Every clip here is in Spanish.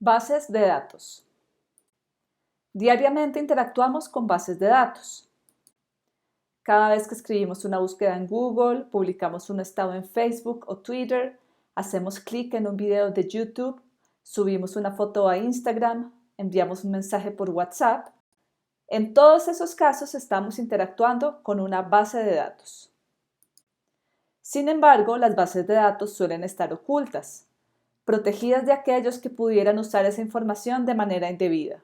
Bases de datos. Diariamente interactuamos con bases de datos. Cada vez que escribimos una búsqueda en Google, publicamos un estado en Facebook o Twitter, hacemos clic en un video de YouTube, subimos una foto a Instagram, enviamos un mensaje por WhatsApp. En todos esos casos estamos interactuando con una base de datos. Sin embargo, las bases de datos suelen estar ocultas, protegidas de aquellos que pudieran usar esa información de manera indebida.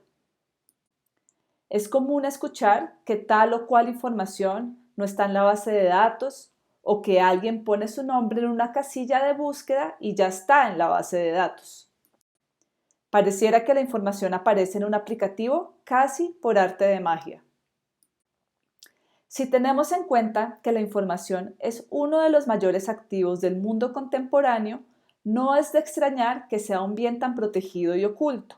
Es común escuchar que tal o cual información no está en la base de datos o que alguien pone su nombre en una casilla de búsqueda y ya está en la base de datos. Pareciera que la información aparece en un aplicativo casi por arte de magia. Si tenemos en cuenta que la información es uno de los mayores activos del mundo contemporáneo, no es de extrañar que sea un bien tan protegido y oculto.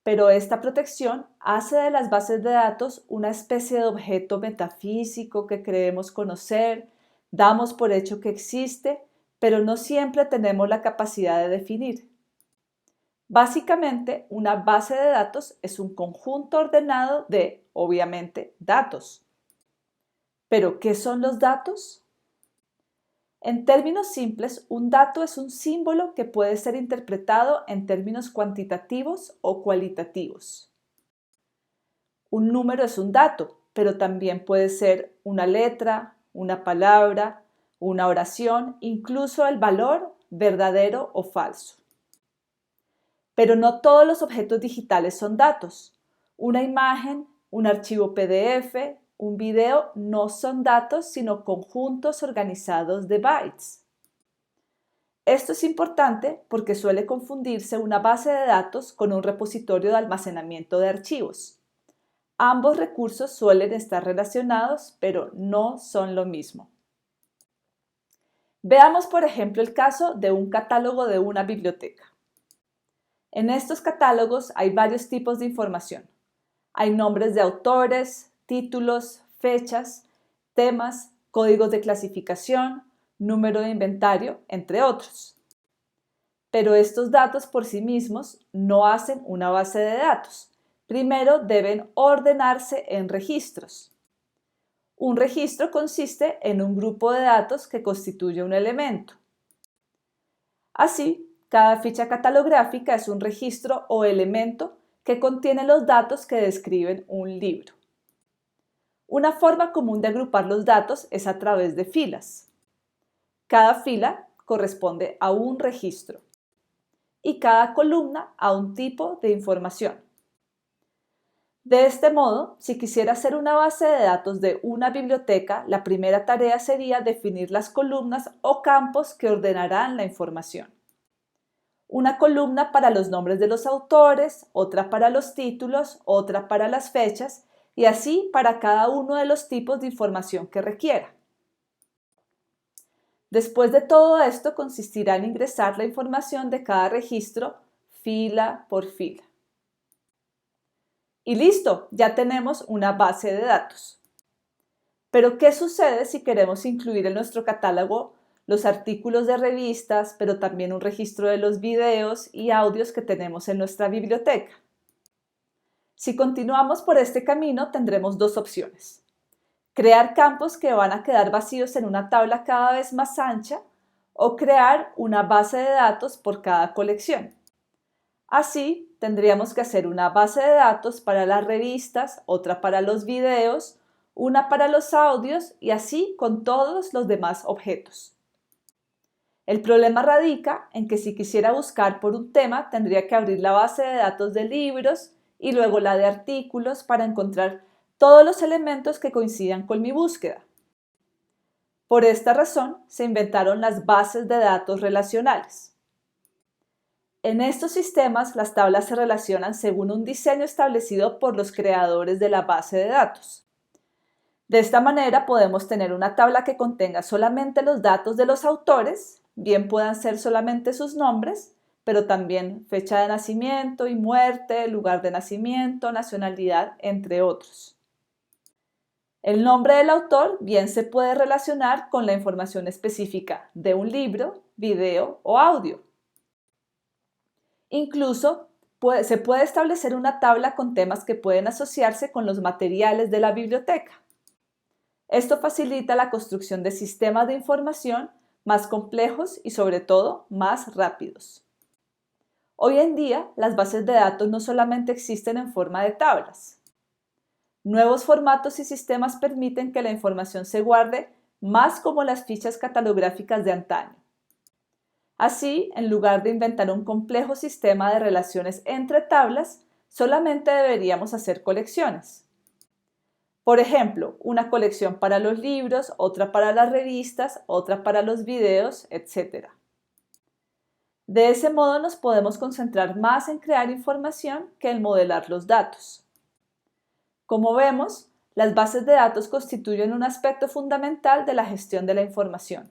Pero esta protección hace de las bases de datos una especie de objeto metafísico que creemos conocer, damos por hecho que existe, pero no siempre tenemos la capacidad de definir. Básicamente, una base de datos es un conjunto ordenado de, obviamente, datos. ¿Pero qué son los datos? En términos simples, un dato es un símbolo que puede ser interpretado en términos cuantitativos o cualitativos. Un número es un dato, pero también puede ser una letra, una palabra, una oración, incluso el valor verdadero o falso. Pero no todos los objetos digitales son datos. Una imagen, un archivo PDF, un video no son datos, sino conjuntos organizados de bytes. Esto es importante porque suele confundirse una base de datos con un repositorio de almacenamiento de archivos. Ambos recursos suelen estar relacionados, pero no son lo mismo. Veamos, por ejemplo, el caso de un catálogo de una biblioteca. En estos catálogos hay varios tipos de información. Hay nombres de autores, títulos, fechas, temas, códigos de clasificación, número de inventario, entre otros. Pero estos datos por sí mismos no hacen una base de datos. Primero deben ordenarse en registros. Un registro consiste en un grupo de datos que constituye un elemento. Así, cada ficha catalográfica es un registro o elemento que contiene los datos que describen un libro. Una forma común de agrupar los datos es a través de filas. Cada fila corresponde a un registro y cada columna a un tipo de información. De este modo, si quisiera hacer una base de datos de una biblioteca, la primera tarea sería definir las columnas o campos que ordenarán la información. Una columna para los nombres de los autores, otra para los títulos, otra para las fechas y así para cada uno de los tipos de información que requiera. Después de todo esto consistirá en ingresar la información de cada registro fila por fila. Y listo, ya tenemos una base de datos. Pero ¿qué sucede si queremos incluir en nuestro catálogo los artículos de revistas, pero también un registro de los videos y audios que tenemos en nuestra biblioteca? Si continuamos por este camino, tendremos dos opciones. Crear campos que van a quedar vacíos en una tabla cada vez más ancha o crear una base de datos por cada colección. Así, tendríamos que hacer una base de datos para las revistas, otra para los videos, una para los audios y así con todos los demás objetos. El problema radica en que si quisiera buscar por un tema, tendría que abrir la base de datos de libros y luego la de artículos para encontrar todos los elementos que coincidan con mi búsqueda. Por esta razón, se inventaron las bases de datos relacionales. En estos sistemas, las tablas se relacionan según un diseño establecido por los creadores de la base de datos. De esta manera podemos tener una tabla que contenga solamente los datos de los autores, bien puedan ser solamente sus nombres, pero también fecha de nacimiento y muerte, lugar de nacimiento, nacionalidad, entre otros. El nombre del autor bien se puede relacionar con la información específica de un libro, video o audio. Incluso se puede establecer una tabla con temas que pueden asociarse con los materiales de la biblioteca. Esto facilita la construcción de sistemas de información más complejos y sobre todo más rápidos. Hoy en día, las bases de datos no solamente existen en forma de tablas. Nuevos formatos y sistemas permiten que la información se guarde más como las fichas catalográficas de antaño. Así, en lugar de inventar un complejo sistema de relaciones entre tablas, solamente deberíamos hacer colecciones. Por ejemplo, una colección para los libros, otra para las revistas, otra para los videos, etc. De ese modo nos podemos concentrar más en crear información que en modelar los datos. Como vemos, las bases de datos constituyen un aspecto fundamental de la gestión de la información.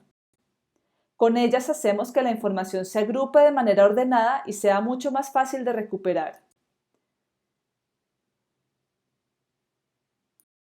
Con ellas hacemos que la información se agrupe de manera ordenada y sea mucho más fácil de recuperar.